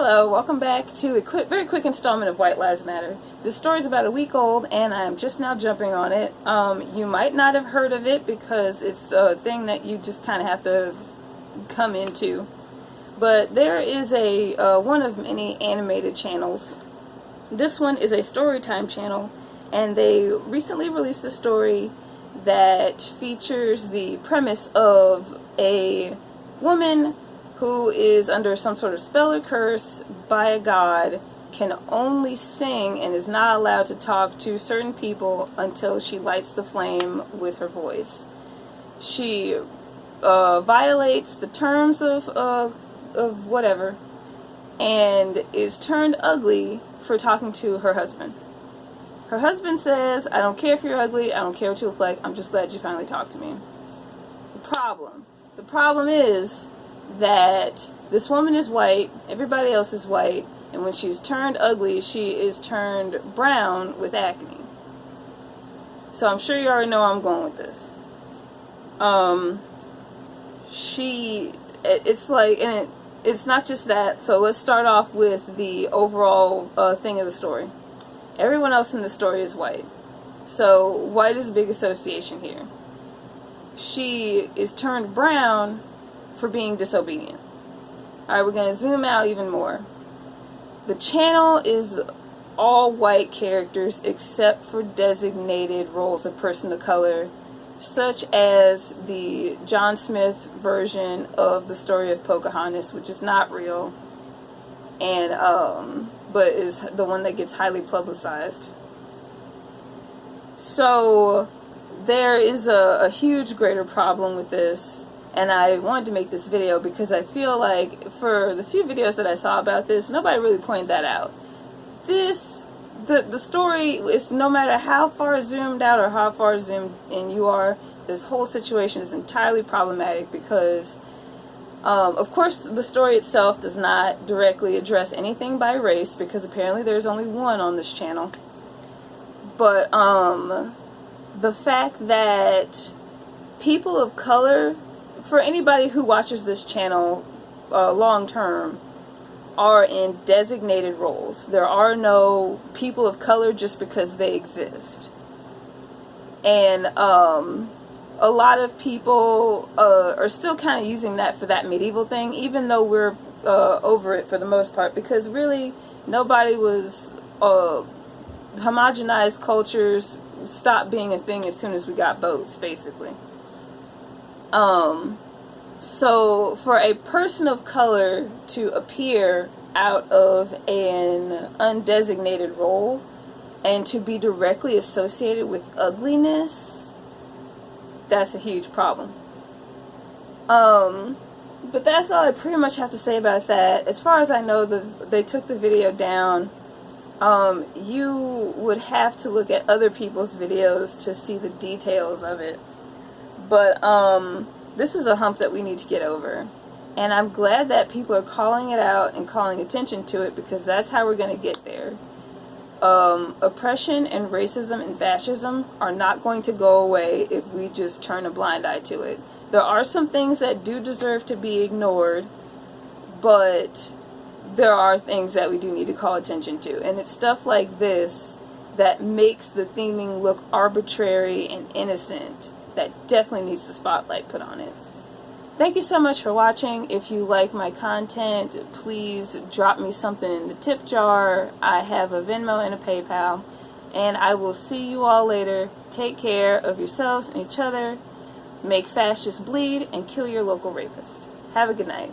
Hello, welcome back to a very quick installment of White Lives Matter. This story is about a week old and I'm just now jumping on it. You might not have heard of it because it's a thing that you just kind of have to come into. But there is a one of many animated channels. This one is a storytime channel, and they recently released a story that features the premise of a woman who is under some sort of spell or curse by a god, can only sing and is not allowed to talk to certain people until she lights the flame with her voice. She violates the terms of whatever and is turned ugly for talking to her husband. Her husband says, "I don't care if you're ugly, I don't care what you look like, I'm just glad you finally talked to me." The problem is that this woman is white, everybody else is white, and when she's turned ugly, she is turned brown with acne. So I'm sure you already know where I'm going with this. It's not just that, so let's start off with the overall thing of the story. Everyone else in the story is white. So white is a big association here. She is turned brown for being disobedient. Alright, we're going to zoom out even more. The channel is all white characters except for designated roles of person of color, such as the John Smith version of the story of Pocahontas, which is not real, and but is the one that gets highly publicized. So there is a huge greater problem with this, and I wanted to make this video because I feel like for the few videos that I saw about this, nobody really pointed that out. The story is, no matter how far zoomed out or how far zoomed in you are, this whole situation is entirely problematic because, of course, the story itself does not directly address anything by race because apparently there's only one on this channel. But the fact that people of color, for anybody who watches this channel long term, are in designated roles. There are no people of color just because they exist. And a lot of people are still kind of using that for that medieval thing, even though we're over it for the most part, because really nobody was homogenized cultures stopped being a thing as soon as we got votes, basically. So for a person of color to appear out of an undesignated role and to be directly associated with ugliness, that's a huge problem. But that's all I pretty much have to say about that. As far as I know, they took the video down. You would have to look at other people's videos to see the details of it. But this is a hump that we need to get over. And I'm glad that people are calling it out and calling attention to it, because that's how we're going to get there. Oppression and racism and fascism are not going to go away if we just turn a blind eye to it. There are some things that do deserve to be ignored, but there are things that we do need to call attention to. And it's stuff like this that makes the theming look arbitrary and innocent that definitely needs the spotlight put on it. Thank you so much for watching. If you like my content, please drop me something in the tip jar. I have a Venmo and a PayPal. And I will see you all later. Take care of yourselves and each other. Make fascists bleed and kill your local rapist. Have a good night.